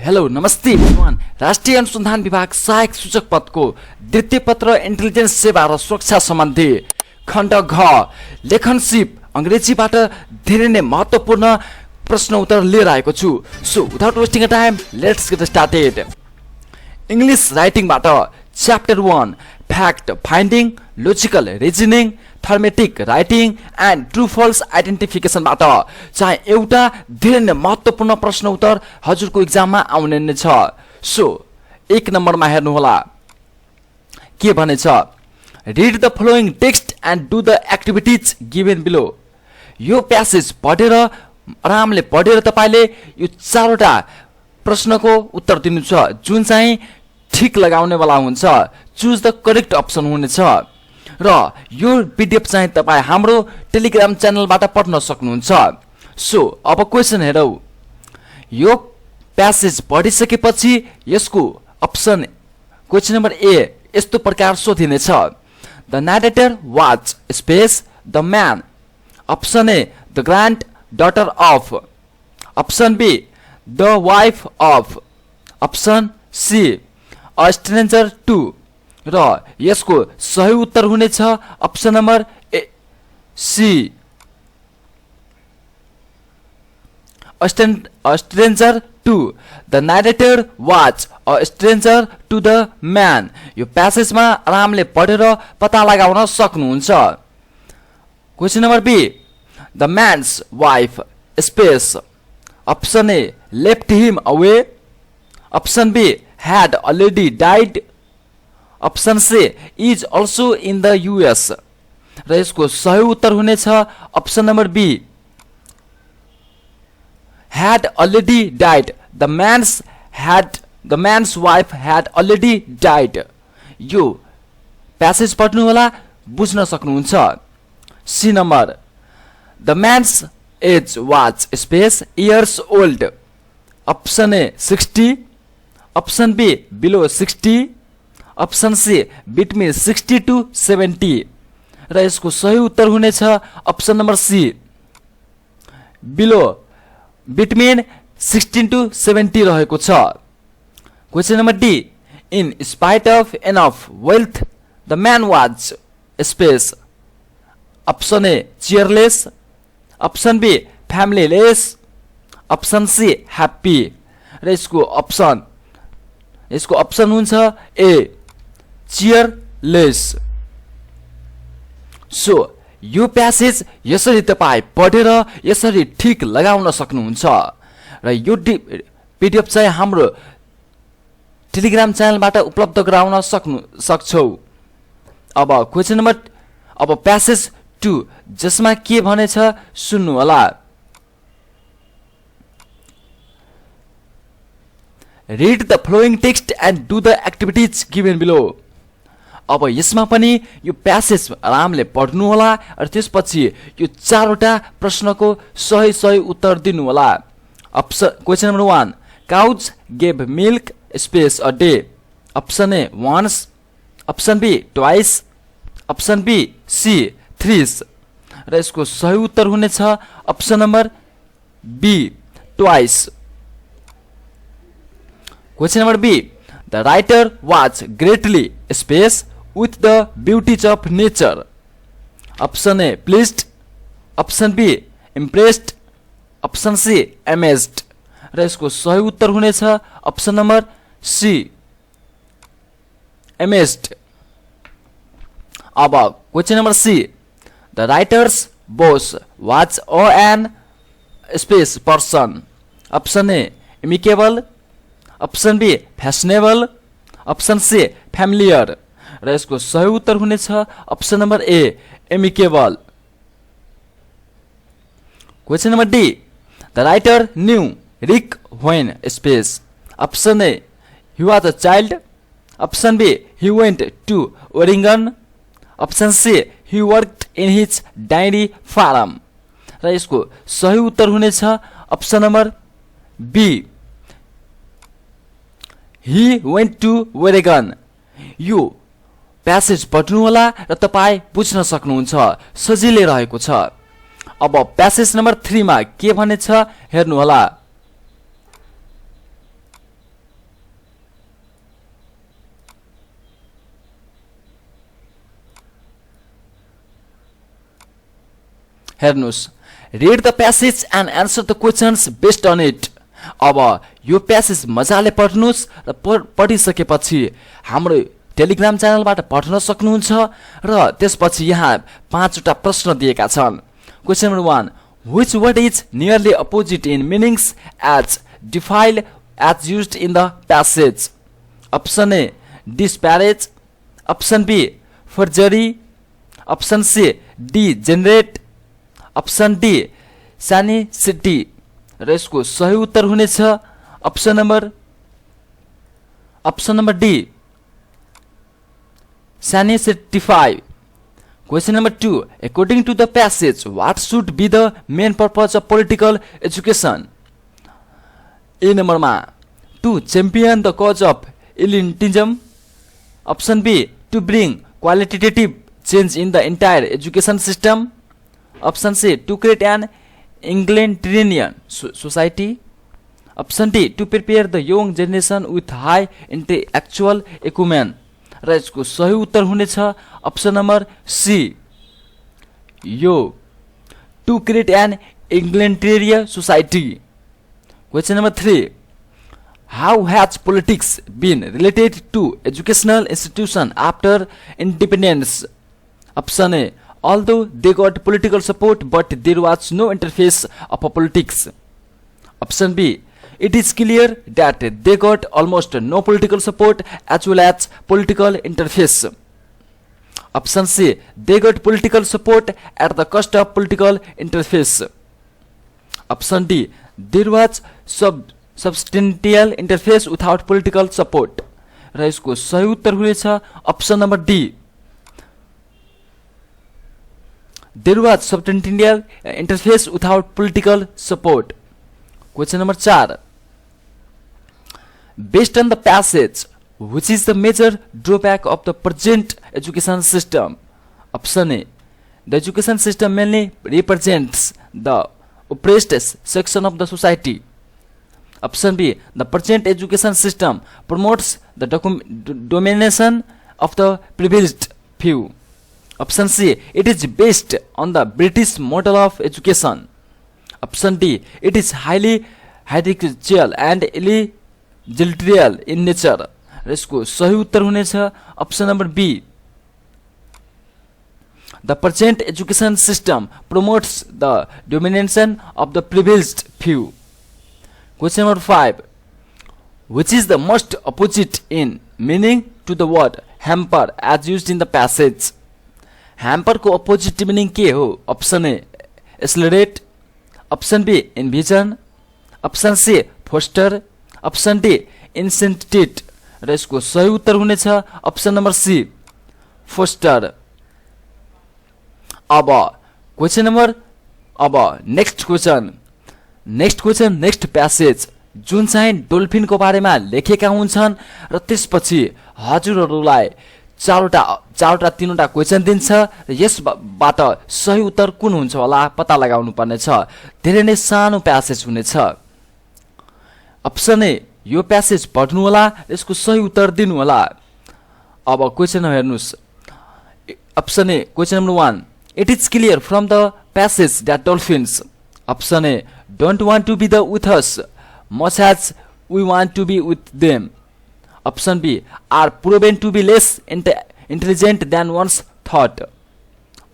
Hello नमस्ते everyone. राष्ट्रिय अनुसन्धान विभाग सहायक सूचक पदको द्वितीय पत्र इन्टेलिजेन्स सेवा र सुरक्षा सम्बन्धी खण्ड घ लेखनशिप अंग्रेजीबाट धेरै नै महत्त्वपूर्ण प्रश्न उत्तर लिएर आएको छु। So without wasting a time let's get started. English राइटिङबाट chapter 1 fact finding, logical reasoning, thematic writing and true false आइडेन्टिफिकेसनबाट चाहिँ एउटा धेरै नै महत्त्वपूर्ण प्रश्न उत्तर हजुरको एक्जाममा आउने नै छ। सो 1 नम्बरमा हेर्नु होला के भनेछ, read the following text and do the activities given below. यो प्यासेज पढेर आरामले पढेर तपाईले यो चारवटा प्रश्नको उत्तर दिनु छ जुन चाहिँ ठीक लगाउने वाला हुन्छ। चुज द करेक्ट अप्सन हुनेछ र यो पीडीएफ चाहिँ तपाई हाम्रो टेलिग्राम च्यानलबाट पढ्न सक्नुहुन्छ। सो अब क्वेशन हेरौ। यो प्यासेज पढिसकेपछि यसको अप्सन क्वेशन नम्बर ए यस्तो प्रकार सोधिनेछ, the narrator was space the man. Option A the granddaughter of. Option B the wife of. Option C a stranger to र यसको सही उत्तर हुनेछ option number C a stranger to. The narrator was a stranger to the man. यो प्यासेजमा आरामले पढेर पत्ता लगाउन सक्नुहुन्छ। Question number B the man's wife space. Option A left him away. Option B had already died. Option C is also in the US र यसको सही उत्तर हुनेछ option number B had already died. The man's wife had already died. यो passage पढ्नु होला, बुझ्न सक्नुहुन्छ। C number the man's age was space years old. Option A 60। Option B below 60। Option C between 60 to 70 र यसको सही उत्तर हुनेछ option number C below between 16 to 70 रहेको छ। Question number D in spite of enough wealth the man was space. Option A cheerless. Option B familyless. Option C happy र यसको option हुन्छ ए चियरलेस। सो यो प्यासेज यसरी तपाई पढेर यसरी ठीक लगाउन सक्नुहुन्छ र यो पीडीएफ चाहिँ हाम्रो टेलिग्राम च्यानलबाट उपलब्ध गराउन सक्छौ। अब क्वेशन नम्बर अब प्यासेज 2 जसमा के भनेछ सुन्नु होला। Read the following text and do the activities given below. अब यसमा पनि यो प्यासेज आरामले पढ्नु होला र त्यसपछि यो चारवटा प्रश्नको सही उत्तर दिनु होला। Question number 1 cows gave milk space a day. Option A once. Option B twice. Option B C thrice र यसको सही उत्तर हुनेछ option number B twice. Question number B. The writer was greatly space with the beauties of nature. Option A pleased. Option B impressed. Option C amazed. र यसको सही उत्तर हुनेछ अप्सन नम्बर सी amazed. अब question number C The writer's boss was an space person. Option A amicable. Option B fashionable. Option C familiar र यसको सही उत्तर हुनेछ option number A amicable. Question number D the writer knew Rick when space. Option A he was a child. Option B he went to Oregon. Option C he worked in his dairy farm र यसको सही उत्तर हुनेछ option number B he went to Oregon. यो passage पढ्नु होला र तपाई बुझ्न सक्नुहुन्छ, सजिलै रहेको छ। अब प्यासेज नम्बर 3 मा के भनेछ हेर्नु होला। हेर्नुस् read the passage and answer the questions based on it अब यो प्यासेज मजाले पढ्नुस् र पढिसकेपछि हाम्रो टेलिग्राम च्यानलबाट पढ्न सक्नुहुन्छ र त्यसपछि यहाँ 5 वटा प्रश्न दिएका छन् question number 1 which word is nearly opposite in meanings as defined as used in the passage option A disparage option B forgery option C degenerate option D 𝗙cie र यसको सही उत्तर हुनेछ option number D 𝗙cie। Question number 2 according to the passage what should be the main purpose of political education A नम्बरमा to champion the cause of elitism option B to bring qualitative change in the entire education system option C to create an egalitarian society option D to prepare the young generation with high intellectual acumen र यसको सही उत्तर हुनेछ option number C यो to create an egalitarian society। Question number 3 how has politics been related to educational institution after independence option A although they got political support but there was no interface of politics option B it is clear that they got almost no political support as well as political interface option C they got political support at the cost of political interface option D there was substantial interface without political support र यसको सही उत्तर हुनेछ option number D there was substantial interface without political support। Question number 4 based on the passage which is the major drawback of the present education system option A the education system mainly represents the oppressed section of the society option B the present education system promotes the domination of the privileged few option C it is based on the British model of education option D it is highly hierarchical and egalitarian in nature र यसको सही उत्तर हुनेछ option number B the present education system promotes the domination of the privileged few। Question number 5 which is the most opposite in meaning to the word hamper as used in the passage hamper को opposite meaning के हो option A accelerate option B envision option C foster option D incentivate र यसको सही उत्तर हुनेछ option number C foster। अब question number next passage जुन चाहिँ डोल्फिन को बारेमा लेखेका हुन्छन् र त्यसपछि हजुरहरूलाई चारवटा तीनवटा क्वेशन दिन्छ र यसबाट सही उत्तर कुन हुन्छ होला पत्ता लगाउनु पर्ने छ धेरै नै सानो प्यासेज हुनेछ अप्सन ए यो प्यासेज पढ्नु होला यसको सही उत्तर दिनु होला अब क्वेशन हेर्नुस् option A question number 1 it is clear from the passage that dolphins option A don't want to be with us much as we want to be with them option B are proven to be less intelligent than once thought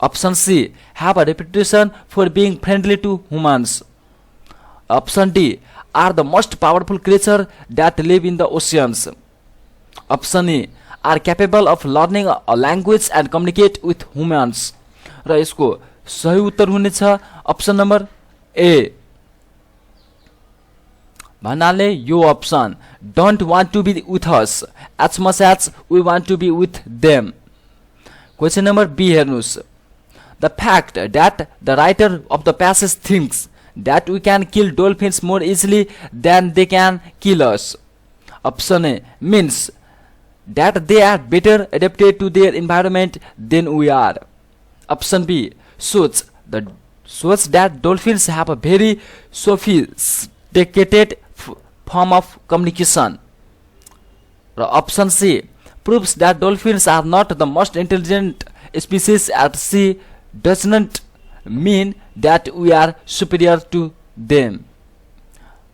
option C have a reputation for being friendly to humans option D are the most powerful creature that live in the oceans option E are capable of learning a language and communicate with humans र यसको सही उत्तर हुनेछ option number A भन्नाले यो option don't want to be with us as much as we want to be with them question number B हेर्नुस् the fact that the writer of the passage thinks that we can kill dolphins more easily than they can kill us option A means that they are better adapted to their environment than we are option B shows that dolphins have a very sophisticated form of communication option C proves that dolphins are not the most intelligent species at sea does not mean that we are superior to them.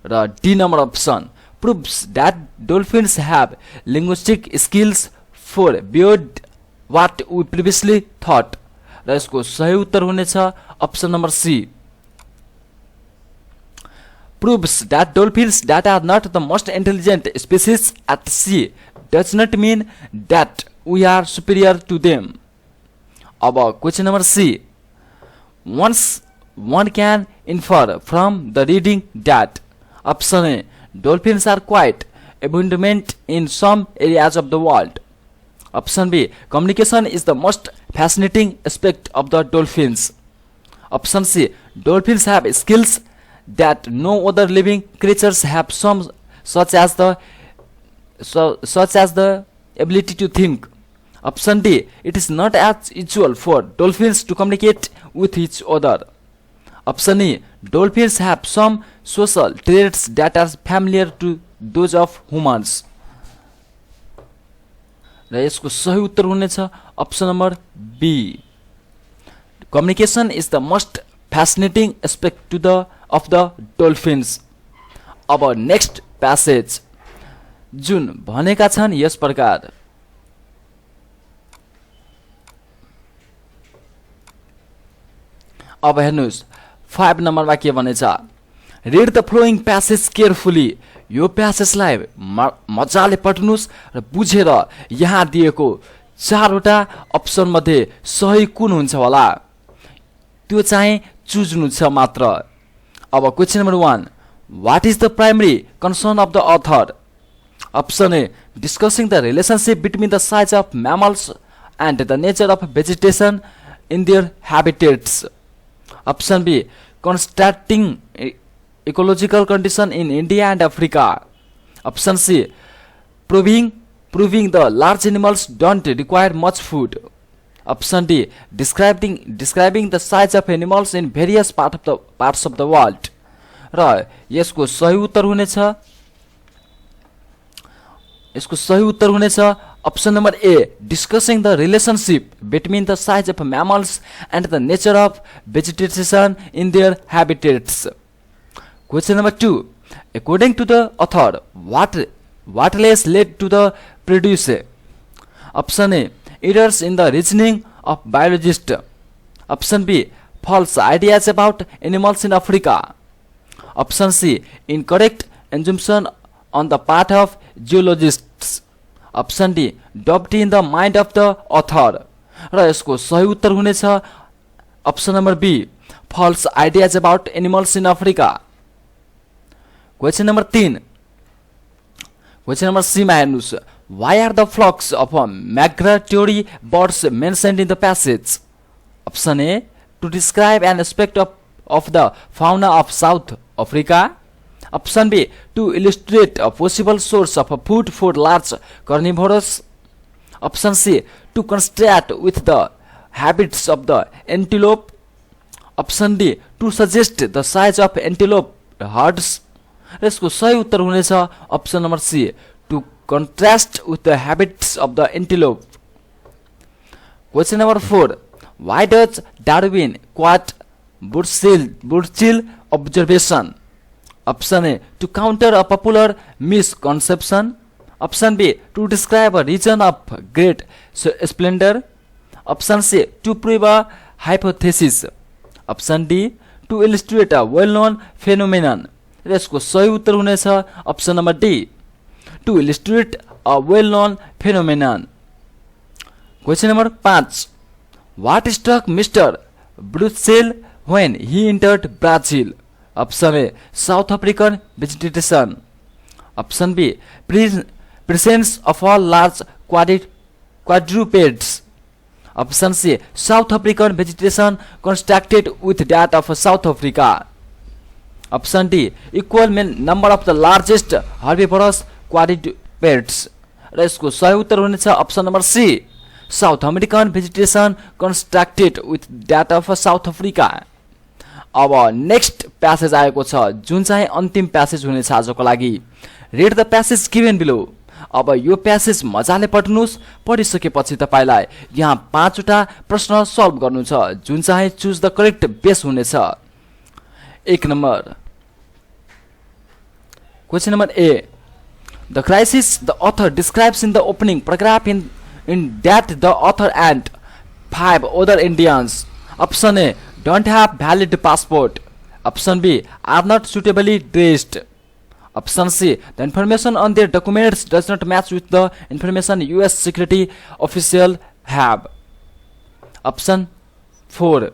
र D number option proves that dolphins have linguistic skills for beyond what we previously thought. र यसको सही उत्तर हुनेछ option number C. Proves that dolphins that are not the most intelligent species at sea does not mean that we are superior to them. अब question number C. Once one can infer from the reading that option A, dolphins are quite abundant in some areas of the world. Option B, communication is the most fascinating aspect of the dolphins. Option C, dolphins have skills that no other living creatures have, some such as the ability to think. Option D, it is not as usual for dolphins to communicate with each other. Option E, dolphins have some social traits that are familiar to those of humans. र यसको सही उत्तर हुनेछ option number B. Communication is the most fascinating aspect to the of the dolphins. अब next passage जुन भनेका छन् यस प्रकार. अब हेर्नुस् 5 नम्बरमा के भनेछ. Read the following passage carefully. यो प्यासेजलाई मजाले पढ्नुस् र बुझेर यहाँ दिएको 4वटा अप्सन मध्ये सही कुन हुन्छ होला त्यो चाहिँ चुज्नु छ मात्र. अब question number 1, what is the primary concern of the author. Option A, discussing the relationship between the size of mammals and the nature of vegetation in their habitats. Option B, constructing ecological condition in India and Africa. Option C, proving the large animals don't require much food. Option D, describing the size of animals in various parts of the world. र यसको सही उत्तर हुनेछ option number A, discussing the relationship between the size of mammals and the nature of vegetation in their habitats. Question number 2. According to the author, what less led to the produce? Option A, errors in the reasoning of biologists. Option B, false ideas about animals in Africa. Option C, incorrect assumption on the part of geologists. Option D, doubt in the mind of the author. र यसको सही उत्तर हुनेछ option number B, false ideas about animals in Africa. Question number 3. Question number C मा हेर्नुस्. Why are the flocks of migratory birds mentioned in the passage? Option A, to describe an aspect of the fauna of South Africa. Option B, to illustrate a possible source of food for large carnivores. Option C, to contrast with the habits of the antelope. Option D, to suggest the size of antelope herds. यसको सही उत्तर हुनेछ option number C, to contrast with the habits of the antelope. Question number 4, why does Darwin quote Burchell observation. Option A, to counter a popular misconception. Option B, to describe a region of great splendour. Option C, to prove a hypothesis. Option D, to illustrate a well known phenomenon. यसको सही उत्तर हुनेछ option number D, to illustrate a well known phenomenon. Question number 5, what struck Mr Brussel when he entered Brazil. Option A, South African vegetation. Option B, presence of all large quadrupeds. Option C, South African vegetation constructed with that of South Africa. Option D, equal number of the largest herbivorous quadrupeds. र यसको सही उत्तर हुनेछ option number C, South American vegetation constructed with that of South Africa. अब next passage आएको छ जुन चाहिँ अन्तिम प्यासेज हुनेछ आजको लागि. Read the passage given below. अब यो प्यासेज मजाले पढ्नुस्। पढिसकेपछि तपाईलाई यहाँ 5 वटा प्रश्न सल्भ गर्नु छ जुन चाहिँ चुज द करेक्ट बेस हुनेछ। 1 number question number A. The crisis the author describes in the opening paragraph in that the author and 5 other Indians. Option A. Don't have valid passport. Option B. Are not suitably dressed. Option C. The information on their documents does not match with the information US security official have. Option 4.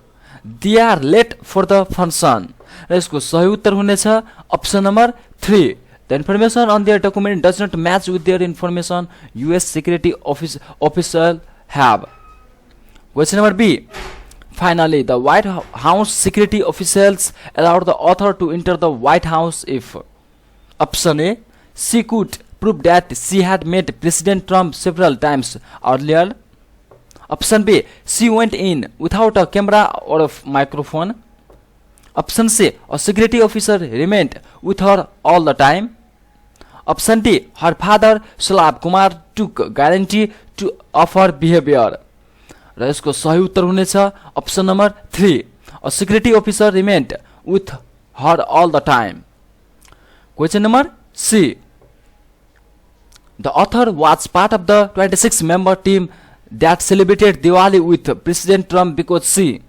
They are late for the function. र यसको सही उत्तर हुनेछ option number 3. The information on their document does not match with their information US security official have. Question number B. Finally, the White House security officials allowed the author to enter the White House if. Option A. She could prove that she had met President Trump several times earlier. Option B. She went in without a camera or a microphone. Option C. A security officer remained with her all the time. Option D. Her father 𝗙cie𝗹𝗹𝗀 took guarantee of her behavior. र यसको सही उत्तर हुनेछ option number 3. A security officer remained with her all the time. Question number C. The author was part of the 26-member team that celebrated Diwali with President Trump because she.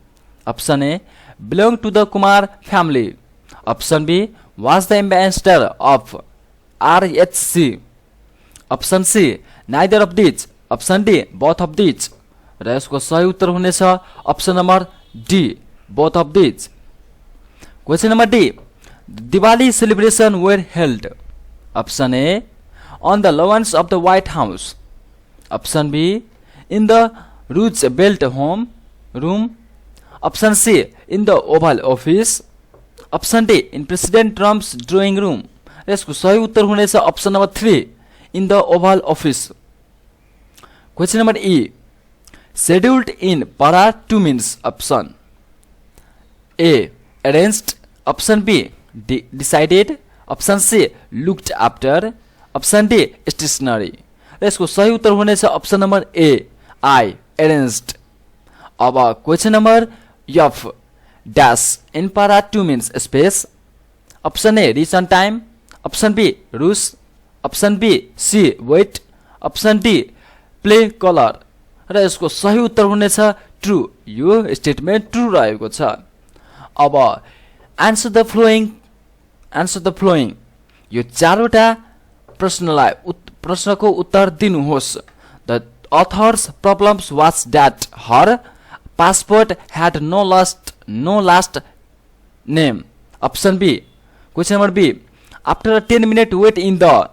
Option A. Belonged to the Kumar family. Option B. Was the ambassador of rashtriya. Option C. Neither of these. Option D. Both of these. र यसको सही उत्तर हुनेछ option number D. Both of these. Question number D. Diwali celebration were held. Option A. On the lawns of the White House. Option B. In the Roosevelt home room. Option C. In the Oval Office. Option D. In President Trump's drawing room. यसको सही उत्तर हुनेछ option number 3. In the Oval Office. Question number E. Scheduled in para 2 means. Option A. Arranged. Option B. Decided. Option C. Looked after. Option D. Stationary. यसको सही उत्तर हुनेछ option number A. I. Arranged. अब question number F. Dash in para 2 means space. Option A. Reach on time. Option B. Rush. Option B. C. Wait. Option D. Play color. र यसको सही उत्तर हुनेछ ट्रू. यो स्टेटमेन्ट ट्रू रहेको छ. अब आन्सर द फ्लोइङ यो 4वटा प्रश्नको उत्तर दिनुहोस्. The author's problems was that her passport had no last name. Option B. Question number B. After a 10-minute wait in the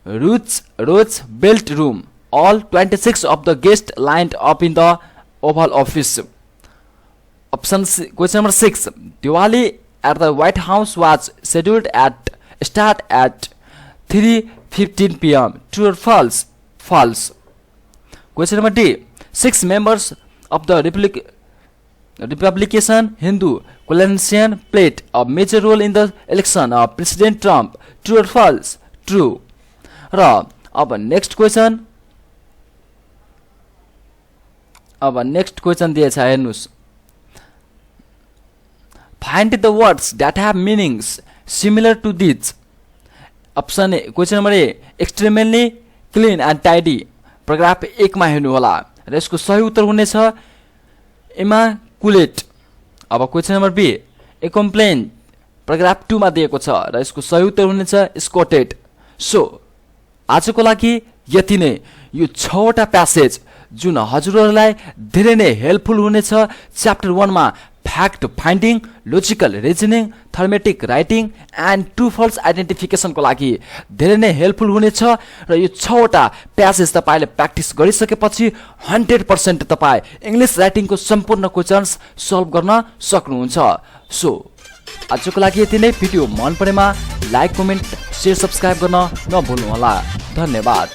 Roosevelt room, all 26 of the guests lined up in the Oval Office. Option C. Question number 6. Diwali at the White House was scheduled start at 3:15 p.m. True or false? False. Question number D. 6 members of the Republican Hindu coalition played a major role in the election of President Trump. True or false? True. र अब next question दिएछ हेर्नुस्. Find the words that have meanings similar to these. Option A. Question number A. Extremely clean and tidy. paragraph 1 मा हेर्नु होला र यसको सही उत्तर हुनेछ immaculate. अब question number B. A complaint paragraph 2 मा दिएको छ र यसको सही उत्तर हुनेछ स्कोटेड. सो आजको लागि यति नै. यो 6 वटा प्यासेज जुन हजुरहरूलाई धेरै नै हेल्पफुल हुनेछ. च्याप्टर 1 मा fact finding, logical reasoning, thematic writing and true false आइडेन्टिफिकेसनको लागि धेरै नै हेल्पफुल हुनेछ. र यो 6 वटा प्यासेज तपाईले प्र्याक्टिस गरिसकेपछि 100% तपाई इंग्लिश राइटिङको सम्पूर्ण क्वेशन्स सल्भ गर्न सक्नुहुन्छ. सो आजको लागि यति नै. भिडियो मन परेमा लाइक, कमेन्ट, शेयर, सब्स्क्राइब गर्न नभुल्नु होला. धन्यवाद.